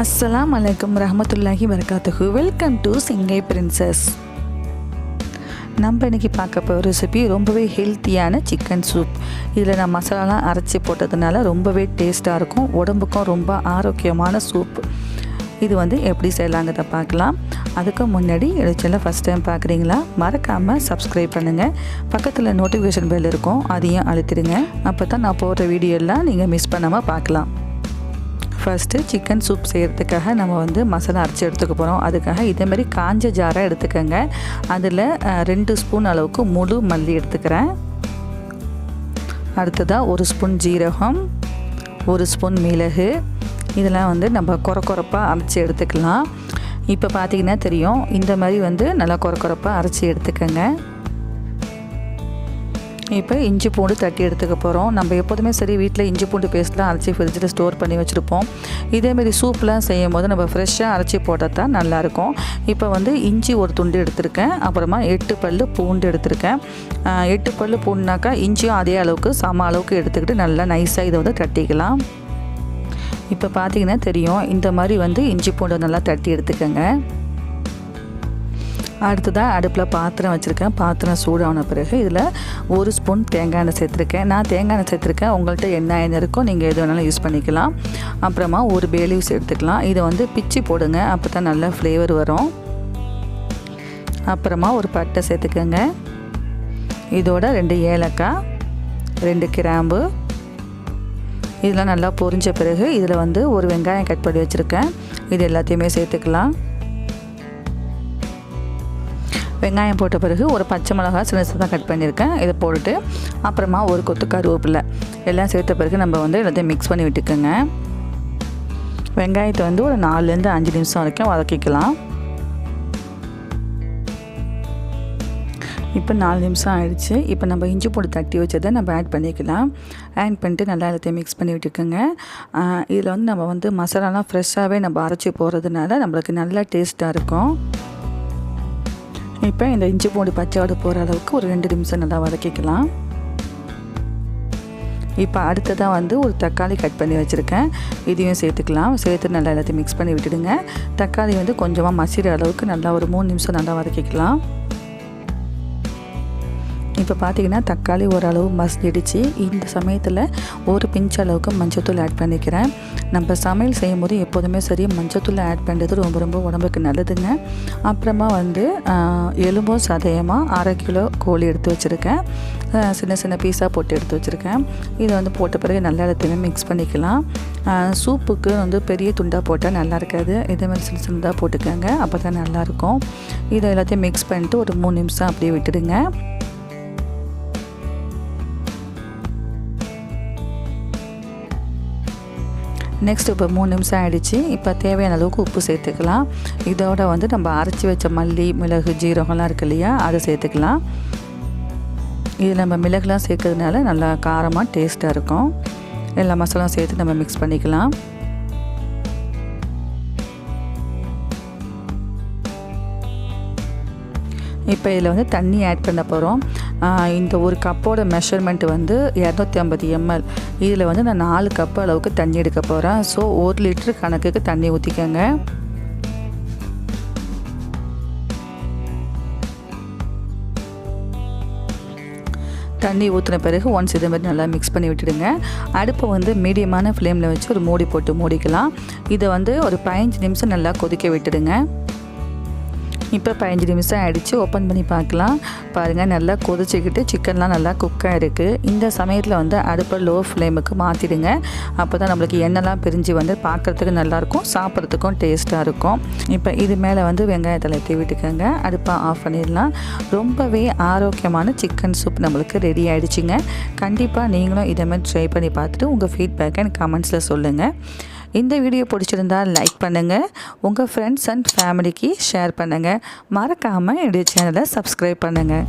Assalamualaikum warahmatullahi wabarakatuh. Welcome to singaiprincess. நம்ம இன்றைக்கி பார்க்க போகிற ரெசிபி ரொம்பவே ஹெல்த்தியான சிக்கன் சூப். இதில் நான் மசாலாலாம் அரைச்சி போட்டதுனால ரொம்பவே டேஸ்ட்டாக இருக்கும், உடம்புக்கும் ரொம்ப ஆரோக்கியமான சூப். இது எப்படி செய்யலாங்கிறத பார்க்கலாம். அதுக்கு முன்னாடி சேனலை ஃபஸ்ட் டைம் பார்க்குறீங்களா, மறக்காமல் சப்ஸ்கிரைப் பண்ணுங்கள். பக்கத்தில் நோட்டிஃபிகேஷன் பெல் இருக்கும், அதையும் அழுத்திடுங்க. அப்போ தான் நான் போடுற வீடியோலாம் நீங்கள் மிஸ் பண்ணாமல் பார்க்கலாம். ஃபஸ்ட்டு சிக்கன் சூப் செய்கிறதுக்காக நம்ம மசாலா அரைச்சி எடுத்துக்க போகிறோம். அதுக்காக இதேமாதிரி காஞ்ச ஜாராக எடுத்துக்கோங்க. அதில் 2 ஸ்பூன் அளவுக்கு முழு மல்லி எடுத்துக்கிறேன். அடுத்ததாக 1 ஸ்பூன் ஜீரகம், 1 ஸ்பூன் மிளகு. இதெல்லாம் நம்ம கொரப்பாக அரைச்சி எடுத்துக்கலாம். இப்போ பார்த்திங்கன்னா தெரியும், இந்த மாதிரி நல்லா கொரப்பாக அரைச்சி எடுத்துக்கோங்க. இப்போ இஞ்சி பூண்டு தட்டி எடுத்துக்க போகிறோம். நம்ம எப்போதுமே சரி வீட்டில் இஞ்சி பூண்டு பேஸ்ட்லாம் அரைச்சி ஃப்ரிட்ஜில் ஸ்டோர் பண்ணி வச்சுருப்போம். இதேமாரி சூப்லாம் செய்யும் போது நம்ம ஃப்ரெஷ்ஷாக அரைச்சி போட்டால் தான் நல்லாயிருக்கும். இப்போ இஞ்சி ஒரு துண்டு எடுத்திருக்கேன். அப்புறமா 8 பல் பூண்டு எடுத்திருக்கேன். 8 பல் பூண்டுனாக்கா இஞ்சியும் அதே அளவுக்கு சம அளவுக்கு எடுத்துக்கிட்டு நல்லா நைஸாக இதை தட்டிக்கலாம். இப்போ பார்த்திங்கன்னா தெரியும், இந்த மாதிரி இஞ்சி பூண்டு நல்லா தட்டி எடுத்துக்கோங்க. அடுத்ததாக அடுப்பில் பாத்திரம் வச்சுருக்கேன். பாத்திரம் சூடான பிறகு இதில் 1 ஸ்பூன் தேங்காய் எண்ணெய் சேர்த்துருக்கேன். நான் தேங்காய் எண்ணெய் சேர்த்துருக்கேன். உங்கள்கிட்ட என்ன எண்ணெய் இருக்கோ நீங்கள் எது வேணாலும் யூஸ் பண்ணிக்கலாம். அப்புறமா 1 பே லீவ்ஸ் எடுத்துக்கலாம். இதை பிச்சு போடுங்க, அப்போ தான் நல்ல ஃப்ளேவர் வரும். அப்புறமா ஒரு பட்டை சேர்த்துக்கோங்க. இதோட 2 ஏலக்காய், 2 கிராம்பு. இதெல்லாம் நல்லா பொரிஞ்ச பிறகு இதில் ஒரு வெங்காயம் கட் பண்ணி வச்சுருக்கேன். இது எல்லாத்தையுமே சேர்த்துக்கலாம். வெங்காயம் போட்ட பிறகு ஒரு பச்சை மிளகாய் சின்னதாக கட் பண்ணியிருக்கேன். இதை போட்டுட்டு அப்புறமா ஒரு கொத்து கருவேப்பிலை எல்லாம் சேர்த்த பிறகு நம்ம எல்லாத்தையும் மிக்ஸ் பண்ணி விட்டுக்கோங்க. வெங்காயத்தை ஒரு 4லேருந்து 5 நிமிஷம் வரைக்கும் வதக்கிக்கலாம். இப்போ 4 நிமிஷம் ஆகிடுச்சு. இப்போ நம்ம இஞ்சி பூண்டு தட்டி வச்சதை நம்ம ஆட் பண்ணிக்கலாம். ஆட் பண்ணிட்டு நல்லா எல்லாத்தையும் மிக்ஸ் பண்ணி விட்டுக்கோங்க. இதில் நம்ம மசாலாலாம் ஃப்ரெஷ்ஷாகவே நம்ம அரைச்சி போகிறதுனால நம்மளுக்கு நல்லா டேஸ்ட்டாக இருக்கும். இப்போ இந்த இஞ்சி பூண்டு பச்சையோடு போகிற அளவுக்கு ஒரு 2 நிமிஷம் நல்லா வதக்கிக்கலாம். இப்போ அடுத்ததாக ஒரு தக்காளி கட் பண்ணி வச்சுருக்கேன். இதையும் சேர்த்துக்கலாம். சேர்த்து நல்லா எல்லாத்தையும் மிக்ஸ் பண்ணி விட்டுடுங்க. தக்காளி கொஞ்சமாக மசிற அளவுக்கு நல்லா ஒரு 3 நிமிஷம் நல்லா வதக்கிக்கலாம். இப்போ பார்த்திங்கன்னா தக்காளி ஓரளவு மசிடிச்சு. இந்த சமயத்தில் ஒரு பிஞ்ச் அளவுக்கு மஞ்சத்தூள் ஆட் பண்ணிக்கிறேன். நம்ம சமையல் செய்யும் போது எப்போதுமே சரி மஞ்சத்தூள் ஆட் பண்ணுறது ரொம்ப ரொம்ப உடம்புக்கு நல்லதுங்க. அப்புறமா எலும்பும் சதையமாக 1/2 கிலோ கோழி எடுத்து வச்சுருக்கேன். சின்ன சின்ன பீஸாக போட்டு எடுத்து வச்சுருக்கேன். இதை போட்ட பிறகு நல்லா எல்லாத்தையுமே மிக்ஸ் பண்ணிக்கலாம். சூப்புக்கு பெரிய துண்டாக போட்டால் நல்லா இருக்காது. இதேமாதிரி சின்ன சின்னதாக போட்டுக்கோங்க, அப்போ தான் நல்லாயிருக்கும். இதை எல்லாத்தையும் மிக்ஸ் பண்ணிட்டு ஒரு 3 நிமிஷம் அப்படியே விட்டுடுங்க. நெக்ஸ்ட் இப்போ 3 நிமிஷம் ஆகிடுச்சு. இப்போ தேவையான அளவுக்கு உப்பு சேர்த்துக்கலாம். இதோட நம்ம அரைச்சி வச்ச மல்லி, மிளகு, ஜீரகம்லாம் இருக்கு இல்லையா, அதை சேர்த்துக்கலாம். இது நம்ம மிளகுலாம் சேர்க்கறதுனால நல்லா காரமாக டேஸ்ட்டாக இருக்கும். எல்லா மசாலாவும் சேர்த்து நம்ம மிக்ஸ் பண்ணிக்கலாம். இப்போ இதில் தண்ணி ஆட் பண்ண போகிறோம். இந்த ஒரு கப்போட மெஷர்மெண்ட் 250 ml. இதில் நான் 4 கப் அளவுக்கு தண்ணி எடுக்க போகிறேன். ஸோ 1 லிட்டரு கணக்குக்கு தண்ணி ஊற்றிக்கோங்க. தண்ணி ஊற்றின பிறகு ஒன்ஸ் இதே மாதிரி நல்லா மிக்ஸ் பண்ணி விட்டுடுங்க. அடுப்பை மீடியமான ஃப்ளேமில் வச்சு ஒரு மூடி போட்டு மூடிக்கலாம். இதை ஒரு 15 நிமிஷம் நல்லா கொதிக்க விட்டுடுங்க. இப்போ 15 நிமிஷம் ஆகிடுச்சு. ஓப்பன் பண்ணி பார்க்கலாம். பாருங்கள், நல்லா கொதிச்சுக்கிட்டு சிக்கன்லாம் நல்லா குக்காக இருக்குது. இந்த சமயத்தில் அடுப்பை லோ ஃப்ளேமுக்கு மாற்றிடுங்க. அப்போ தான் நம்மளுக்கு எண்ணெய்லாம் பிரிஞ்சு பார்க்குறதுக்கு நல்லாயிருக்கும், சாப்பிட்றதுக்கும் டேஸ்ட்டாக இருக்கும். இப்போ இது மேலே வெங்காயத்தில் ஏற்றி விட்டுக்கோங்க. அடுப்பை ஆஃப் பண்ணிடலாம். ரொம்பவே ஆரோக்கியமான சிக்கன் சூப் நம்மளுக்கு ரெடி ஆகிடுச்சிங்க. கண்டிப்பாக நீங்களும் இதே மாதிரி ட்ரை பண்ணி பார்த்துட்டு உங்கள் ஃபீட்பேக்கை எனக்கு கமெண்ட்ஸில் சொல்லுங்கள். இந்த வீடியோ பிடிச்சிருந்தால் லைக் பண்ணுங்கள், உங்கள் ஃப்ரெண்ட்ஸ் அண்ட் ஃபேமிலிக்கு ஷேர் பண்ணுங்கள். மறக்காமல் என்னுடைய சேனலை சப்ஸ்கிரைப் பண்ணுங்கள்.